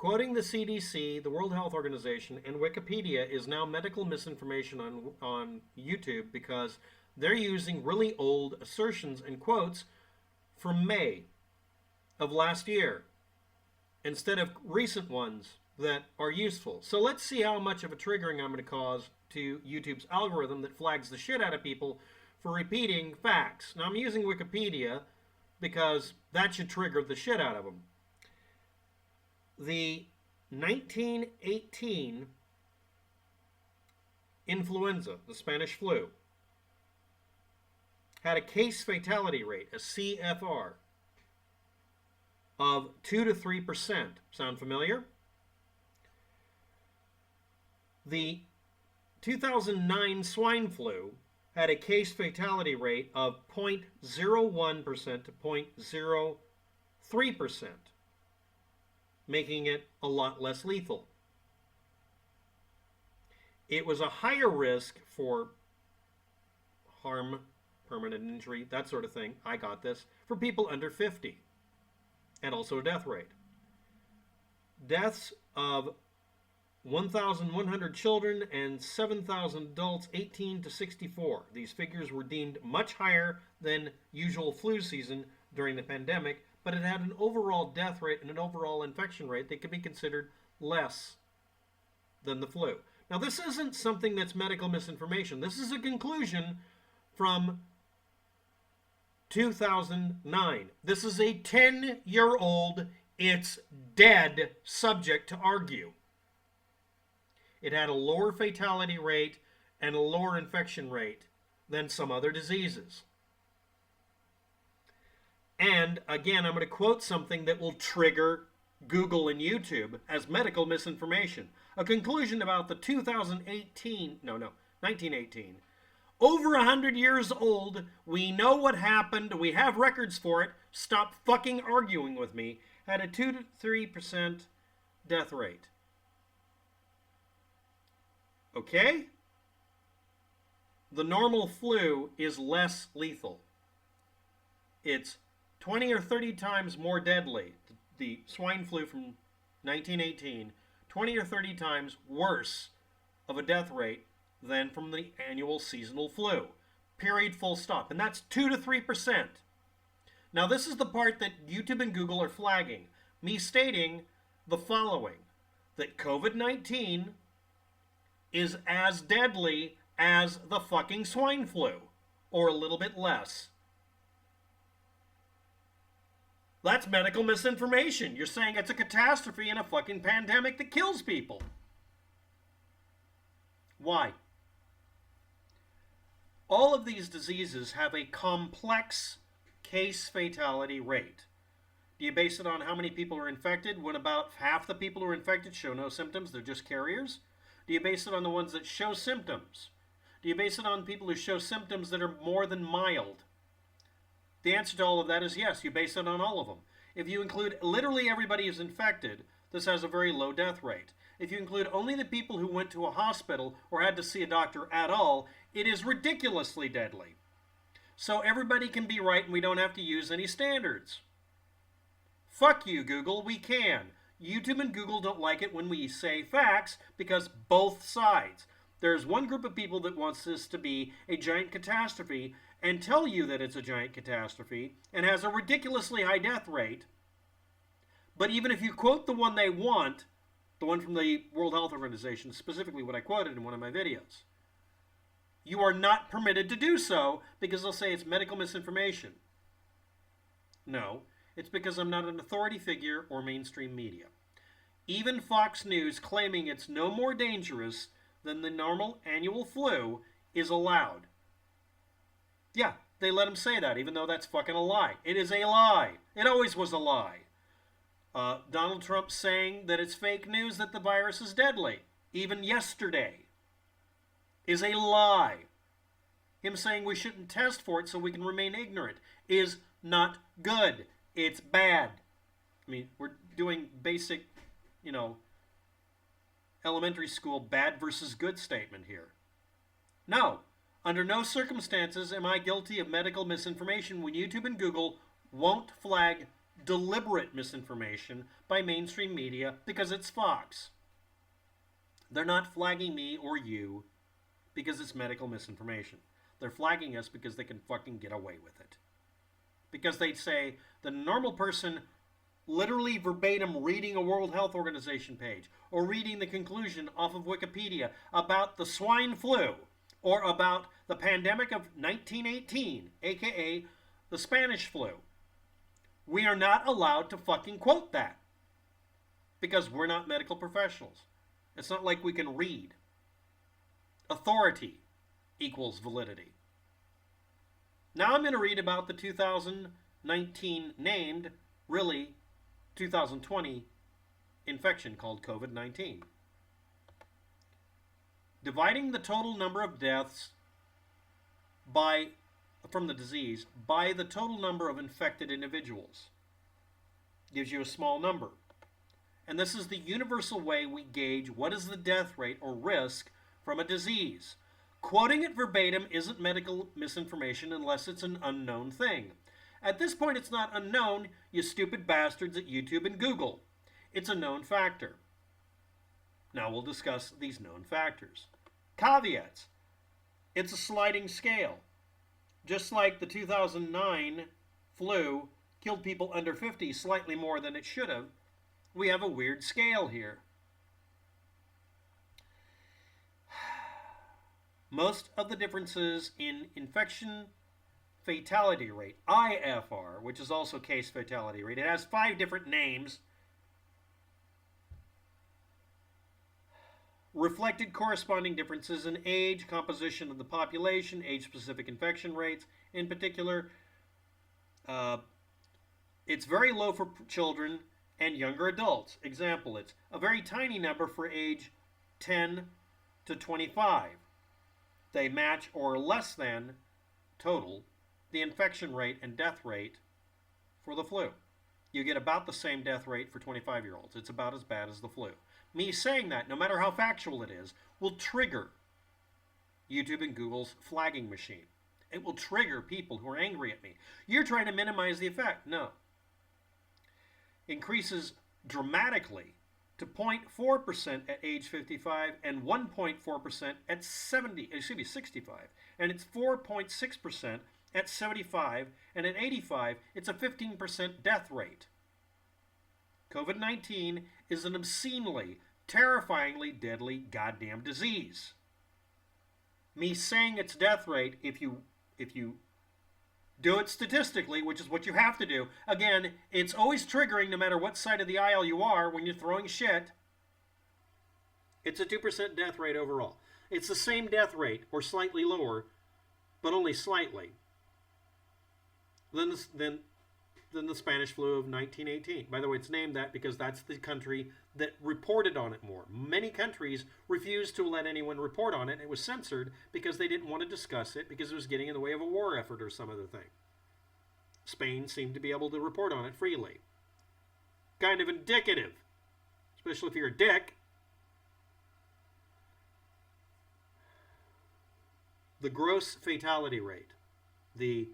quoting the CDC, the World Health Organization, and Wikipedia is now medical misinformation on YouTube because they're using really old assertions and quotes from May of last year instead of recent ones that are useful. So let's see how much of a triggering I'm going to cause to YouTube's algorithm that flags the shit out of people for repeating facts. Now I'm using Wikipedia because that should trigger the shit out of them. The 1918 influenza, the Spanish flu, had a case fatality rate, a CFR, of 2 to 3%. Sound familiar? The 2009 swine flu had a case fatality rate of 0.01% to 0.03%, making it a lot less lethal. It was a higher risk for harm, permanent injury, that sort of thing, I got this, for people under 50, and also a death rate. Deaths of 1,100 children and 7,000 adults 18 to 64. These figures were deemed much higher than usual flu season during the pandemic, but it had an overall death rate and an overall infection rate that could be considered less than the flu. Now, this isn't something that's medical misinformation. This is a conclusion from 2009. This is a 10-year-old, it's dead subject to argue. It had a lower fatality rate and a lower infection rate than some other diseases. And again, I'm going to quote something that will trigger Google and YouTube as medical misinformation. A conclusion about the 1918. Over 100 years old. We know what happened. We have records for it. Stop fucking arguing with me. Had a 2 to 3% death rate. Okay? The normal flu is less lethal. It's 20 or 30 times more deadly. The swine flu from 1918, 20 or 30 times worse of a death rate than from the annual seasonal flu. Period, full stop. And that's 2 to 3%. Now this is the part that YouTube and Google are flagging. Me stating the following, that COVID-19 is as deadly as the fucking swine flu, or a little bit less. That's medical misinformation. You're saying it's a catastrophe and a fucking pandemic that kills people. Why? All of these diseases have a complex case fatality rate. Do you base it on how many people are infected when about half the people who are infected show no symptoms, they're just carriers? Do you base it on the ones that show symptoms? Do you base it on people who show symptoms that are more than mild? The answer to all of that is yes, you base it on all of them. If you include literally everybody who's infected, this has a very low death rate. If you include only the people who went to a hospital or had to see a doctor at all, it is ridiculously deadly. So everybody can be right and we don't have to use any standards. Fuck you, Google, we can. YouTube and Google don't like it when we say facts because both sides. There's one group of people that wants this to be a giant catastrophe and tell you that it's a giant catastrophe and has a ridiculously high death rate. But even if you quote the one they want, the one from the World Health Organization, specifically what I quoted in one of my videos, you are not permitted to do so because they'll say it's medical misinformation. No, it's because I'm not an authority figure or mainstream media. Even Fox News claiming it's no more dangerous than the normal annual flu is allowed. Yeah, they let them say that, even though that's fucking a lie. It is a lie. It always was a lie. Donald Trump saying that it's fake news that the virus is deadly, even yesterday, is a lie. Him saying we shouldn't test for it so we can remain ignorant is not good. It's bad. I mean, we're doing basic, elementary school bad versus good statement here. No, under no circumstances am I guilty of medical misinformation when YouTube and Google won't flag deliberate misinformation by mainstream media because it's Fox. They're not flagging me or you because it's medical misinformation. They're flagging us because they can fucking get away with it. Because they'd say the normal person literally verbatim reading a World Health Organization page or reading the conclusion off of Wikipedia about the swine flu or about the pandemic of 1918, aka the Spanish flu. We are not allowed to fucking quote that because we're not medical professionals. It's not like we can read. Authority equals validity. Now I'm going to read about the 2019 named, really, 2020 infection called COVID-19. Dividing the total number of deaths from the disease by the total number of infected individuals gives you a small number. And this is the universal way we gauge what is the death rate or risk from a disease. Quoting it verbatim isn't medical misinformation unless it's an unknown thing. At this point, it's not unknown, you stupid bastards at YouTube and Google. It's a known factor. Now we'll discuss these known factors. Caveats. It's a sliding scale. Just like the 2009 flu killed people under 50 slightly more than it should have, we have a weird scale here. Most of the differences in infection fatality rate, IFR, which is also case fatality rate, it has 5 different names, reflected corresponding differences in age, composition of the population, age-specific infection rates. In particular, it's very low for children and younger adults. Example, it's a very tiny number for age 10 to 25. They match or less than total the infection rate and death rate for the flu. You get about the same death rate for 25-year-olds. It's about as bad as the flu. Me saying that, no matter how factual it is, will trigger YouTube and Google's flagging machine. It will trigger people who are angry at me. You're trying to minimize the effect. No. Increases dramatically to 0.4% at age 55 and 1.4% at 65. And it's 4.6% at 75, and at 85, it's a 15% death rate. COVID-19 is an obscenely, terrifyingly deadly goddamn disease. Me saying its death rate, if you do it statistically, which is what you have to do, again, it's always triggering no matter what side of the aisle you are when you're throwing shit. It's a 2% death rate overall. It's the same death rate, or slightly lower, but only slightly, than the Spanish flu of 1918. By the way, it's named that because that's the country that reported on it more. Many countries refused to let anyone report on it. It was censored because they didn't want to discuss it because it was getting in the way of a war effort or some other thing. Spain seemed to be able to report on it freely. Kind of indicative, especially if you're a dick. The gross fatality rate, the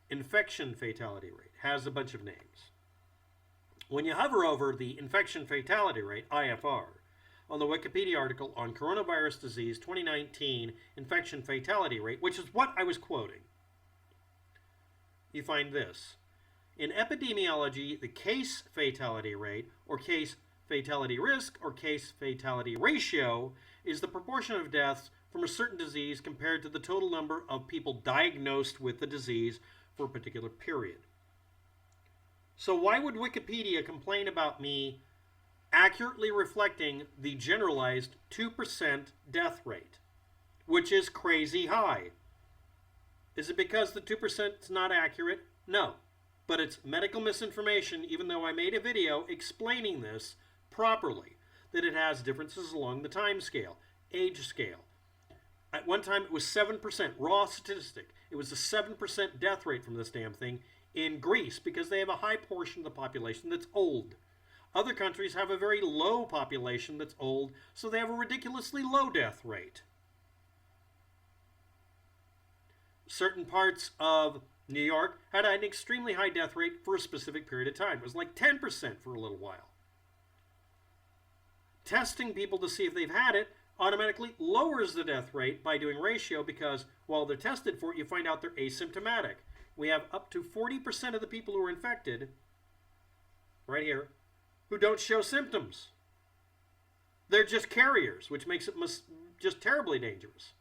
infection fatality rate, has a bunch of names. When you hover over the infection fatality rate, IFR, on the Wikipedia article on coronavirus disease 2019 infection fatality rate, which is what I was quoting, you find this. In epidemiology, the case fatality rate, or case fatality risk, or case fatality ratio, is the proportion of deaths from a certain disease compared to the total number of people diagnosed with the disease for a particular period. So why would Wikipedia complain about me accurately reflecting the generalized 2% death rate, which is crazy high? Is it because the 2% is not accurate? No. But it's medical misinformation, even though I made a video explaining this properly, that it has differences along the time scale, age scale. At one time, it was 7%, raw statistic. It was a 7% death rate from this damn thing in Greece because they have a high portion of the population that's old. Other countries have a very low population that's old, so they have a ridiculously low death rate. Certain parts of New York had an extremely high death rate for a specific period of time. It was like 10% for a little while. Testing people to see if they've had it automatically lowers the death rate by doing ratio, because while they're tested for it, you find out they're asymptomatic. We have up to 40% of the people who are infected, right here, who don't show symptoms. They're just carriers, which makes it just terribly dangerous.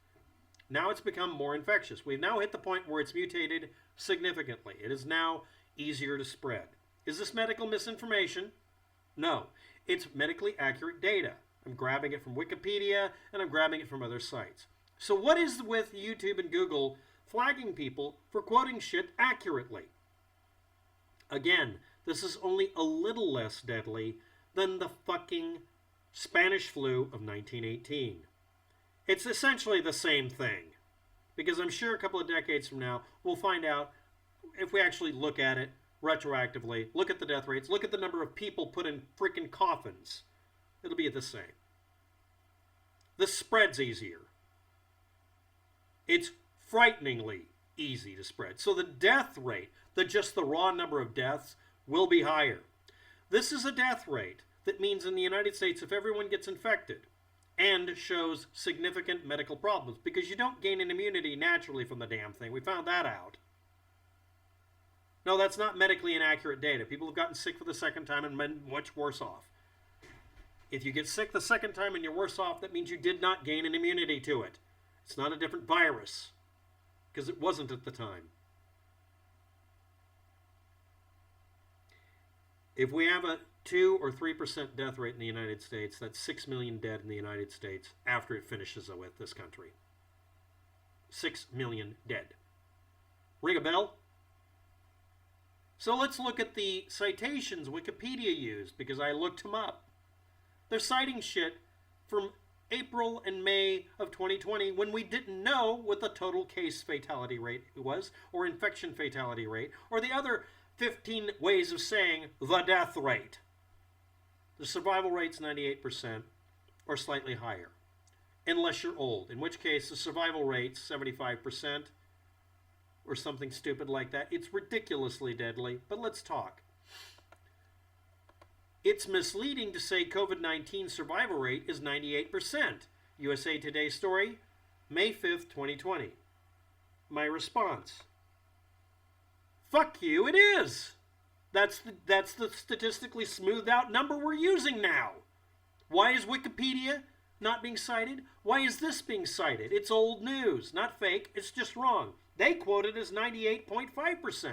Now it's become more infectious. We've now hit the point where it's mutated significantly. It is now easier to spread. Is this medical misinformation? No. It's medically accurate data. I'm grabbing it from Wikipedia, and I'm grabbing it from other sites. So what is with YouTube and Google flagging people for quoting shit accurately? Again, this is only a little less deadly than the fucking Spanish flu of 1918. It's essentially the same thing. Because I'm sure a couple of decades from now, we'll find out, if we actually look at it retroactively, look at the death rates, look at the number of people put in freaking coffins, it'll be the same. This spreads easier. It's frighteningly easy to spread. So the death rate, just the raw number of deaths, will be higher. This is a death rate that means in the United States, if everyone gets infected and shows significant medical problems, because you don't gain an immunity naturally from the damn thing. We found that out. No, that's not medically inaccurate data. People have gotten sick for the second time and been much worse off. If you get sick the second time and you're worse off, that means you did not gain an immunity to it. It's not a different virus, because it wasn't at the time. If we have a 2 or 3% death rate in the United States, that's 6 million dead in the United States after it finishes with this country. 6 million dead. Ring a bell? So let's look at the citations Wikipedia used, because I looked them up. They're citing shit from April and May of 2020, when we didn't know what the total case fatality rate was, or infection fatality rate, or the other 15 ways of saying the death rate. The survival rate's 98% or slightly higher, unless you're old, in which case the survival rate's 75% or something stupid like that. It's ridiculously deadly, but let's talk. It's misleading to say COVID-19 survival rate is 98%. USA Today story, May 5th, 2020. My response: fuck you, it is. That's the statistically smoothed out number we're using now. Why is Wikipedia not being cited? Why is this being cited? It's old news, not fake, it's just wrong. They quote it as 98.5%.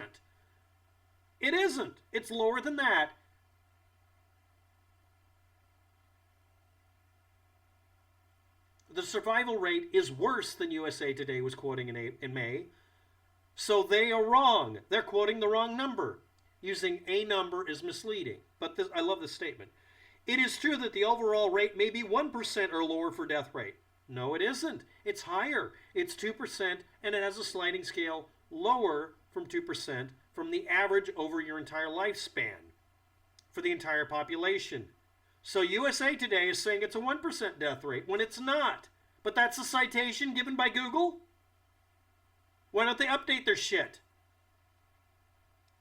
It isn't. It's lower than that. The survival rate is worse than USA Today was quoting in May. So they are wrong. They're quoting the wrong number. Using a number is misleading. But I love this statement. It is true that the overall rate may be 1% or lower for death rate. No, it isn't. It's higher. It's 2%, and it has a sliding scale lower from 2% from the average over your entire lifespan for the entire population. So USA Today is saying it's a 1% death rate when it's not. But that's a citation given by Google? Why don't they update their shit?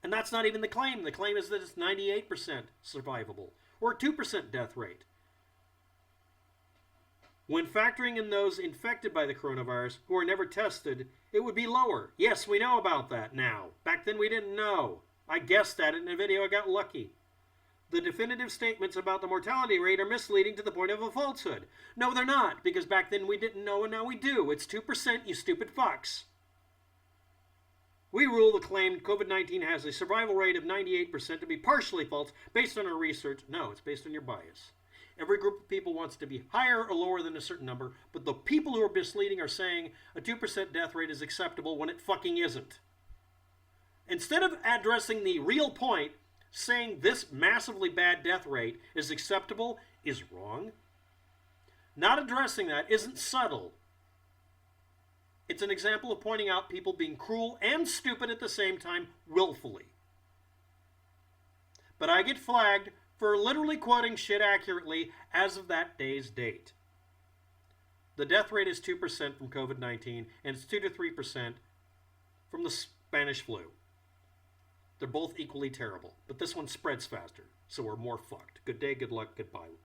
And that's not even the claim. The claim is that it's 98% survivable, or 2% death rate. When factoring in those infected by the coronavirus who are never tested, it would be lower. Yes, we know about that now. Back then we didn't know. I guessed at it in a video. I got lucky. The definitive statements about the mortality rate are misleading to the point of a falsehood. No, they're not, because back then we didn't know and now we do. It's 2%, you stupid fucks. We rule the claim COVID-19 has a survival rate of 98% to be partially false based on our research. No, it's based on your bias. Every group of people wants to be higher or lower than a certain number, but the people who are misleading are saying a 2% death rate is acceptable when it fucking isn't. Instead of addressing the real point, saying this massively bad death rate is acceptable is wrong. Not addressing that isn't subtle. It's an example of pointing out people being cruel and stupid at the same time, willfully. But I get flagged for literally quoting shit accurately as of that day's date. The death rate is 2% from COVID-19, and it's 2 to 3% from the Spanish flu. They're both equally terrible, but this one spreads faster, so we're more fucked. Good day, good luck, goodbye.